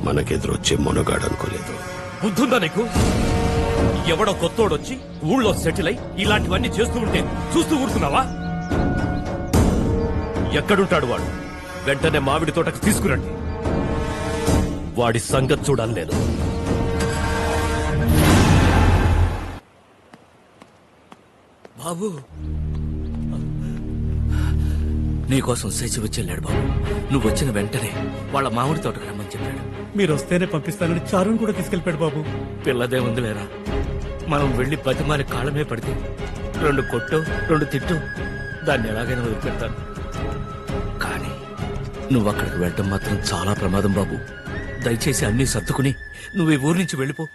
మనకెదురొచ్చే మొనగాడనుకోలేదు. బుద్ధుందా నీకు? ఎవడో కొత్తోడొచ్చి ఊళ్ళో సెటిల్ అయి ఇలాంటివన్నీ చేస్తూ ఉంటే చూస్తూ ఊరుకున్నావా? ఎక్కడుంటాడు వాడు? వెంటనే మామిడి తోటకు తీసుకురండి. వాడి సంగతి చూడాలి నేను. బాబు, నీకోసం శశి వచ్చి వెళ్ళాడు బాబు. నువ్వు వచ్చిన వెంటనే వాళ్ళ మామిడి తోటకు రమ్మని చెప్పాడు. మీరు వస్తేనే పంపిస్తానని చారుని కూడా తీసుకెళ్ళిపోయాడు బాబు. పిల్లదే ఉందిలేరా, మనం వెళ్లి బతిమాలి కాళ్ళమే పడితే 2 కొట్టు 2 తిట్టు దాన్ని ఎలాగైనా వదిలిపెడతాను. కానీ నువ్వు అక్కడికి వెళ్ళటం మాత్రం చాలా ప్రమాదం బాబు. దయచేసి అన్నీ సర్దుకుని నువ్వు ఈ ఊరి నుంచి వెళ్ళిపో.